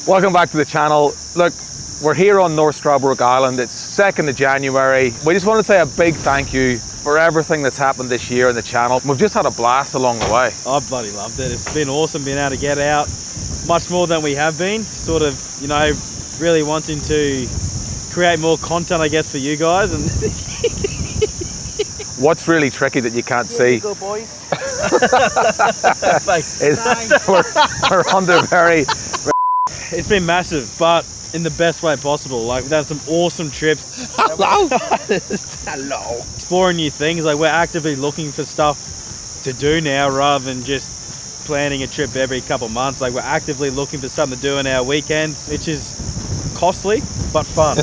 Welcome back to the channel. Look, we're here on North Stradbroke Island. It's 2nd of January. We just want to say a big thank you for everything that's happened this year on the channel. We've just had a blast along the way. I bloody loved it. It's been awesome being able to get out much more than we have been. Sort of, you know, really wanting to create more content, I guess, for you guys. And what's really tricky that you can't see Go, boys. is we're under very... It's been massive, but in the best way possible. Like, we've done some awesome trips. Hello. Hello. Exploring new things. Like, we're actively looking for stuff to do now rather than just planning a trip every couple months. Like, we're actively looking for something to do in our weekends, which is costly but fun.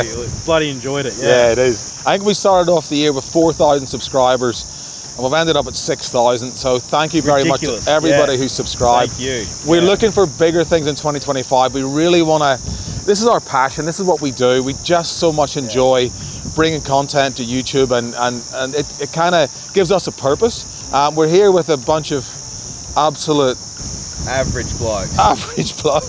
We bloody enjoyed it. Yeah, it is. I think we started off the year with 4,000 subscribers and we've ended up at 6,000. So thank you very much to everybody who subscribed. Thank you. We're looking for bigger things in 2025. We really want to, this is our passion. This is what we do. We just so much enjoy bringing content to YouTube, and it kind of gives us a purpose. We're here with a bunch of absolute Average blokes.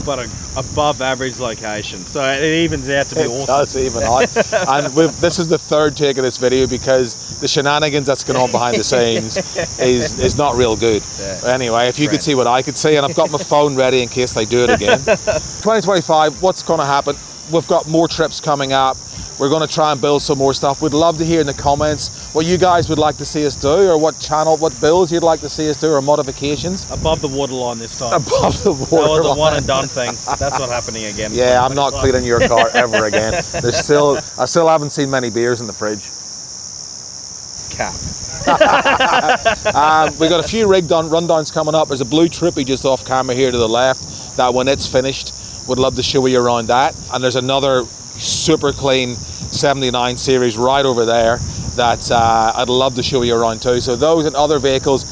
But an above average location, so it evens out to be awesome. It does even out. And this is the third take of this video because the shenanigans that's going on behind the scenes is not real good. Yeah. Anyway, if you could see what I could see, and I've got my phone ready in case they do it again. 2025, what's going to happen? We've got more trips coming up. We're going to try and build some more stuff. We'd love to hear in the comments what you guys would like to see us do, or what builds you'd like to see us do, or modifications. Above the waterline this time. Above the waterline. That was a one and done thing. That's not happening again. Yeah, I'm not cleaning your car ever again. I still haven't seen many beers in the fridge. Cap. We got a few rig rundowns coming up. There's a blue trippy just off camera here to the left that when it's finished, would love to show you around that. And there's another super clean 79 series right over there that I'd love to show you around too. So those and other vehicles.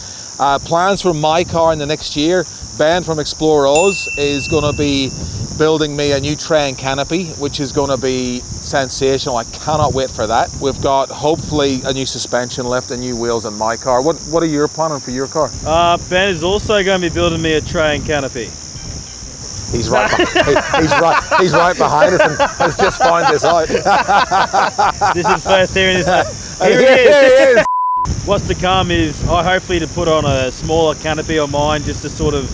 Plans for my car in the next year. Ben from Explore Oz is going to be building me a new tray and canopy, which is going to be sensational. I cannot wait for that. We've got hopefully a new suspension lift and new wheels in my car. What are you planning for your car? Ben is also going to be building me a tray and canopy. He's right. He's right behind us and has just found this out. This is first hearing this. Here he is. What's to come is hopefully to put on a smaller canopy on mine, just to sort of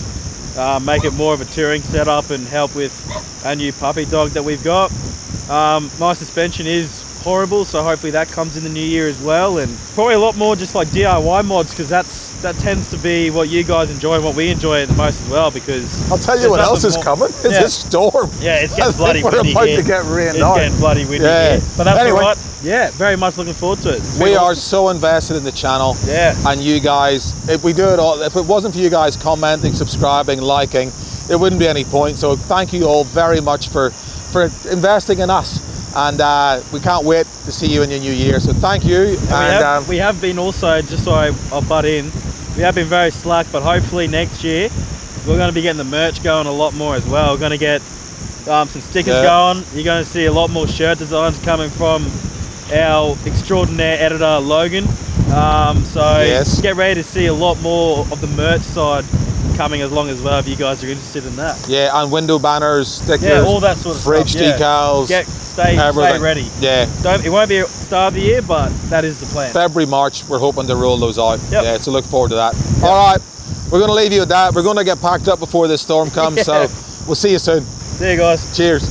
make it more of a touring setup and help with our new puppy dog that we've got. My suspension is horrible, so hopefully that comes in the new year as well, and probably a lot more just like DIY mods, because that tends to be what you guys enjoy and what we enjoy the most as well. Because I'll tell you what else is coming. It's a storm. Yeah, it's getting bloody windy. We're about to get rained on. It's getting bloody windy here. But that's anyway, all right. Yeah, very much looking forward to it. We are so invested in the channel. Yeah. And you guys, if we do it all, if it wasn't for you guys commenting, subscribing, liking, there wouldn't be any point. So thank you all very much for investing in us. And we can't wait to see you in your new year. So thank you. And we have been also, just so I'll butt in, we have been very slack, but hopefully next year we're going to be getting the merch going a lot more as well. We're going to get some stickers going. You're going to see a lot more shirt designs coming from our extraordinaire editor Logan. Get ready to see a lot more of the merch side coming along as well, if you guys are interested in that. Yeah, and window banners, stickers, all that sort of fridge stuff. decals. Stay ready. Yeah. It won't be a start of the year, but that is the plan. February, March, we're hoping to roll those out. Yep. Yeah, so look forward to that. Yep. All right, we're going to leave you with that. We're going to get packed up before this storm comes, so we'll see you soon. See you guys. Cheers.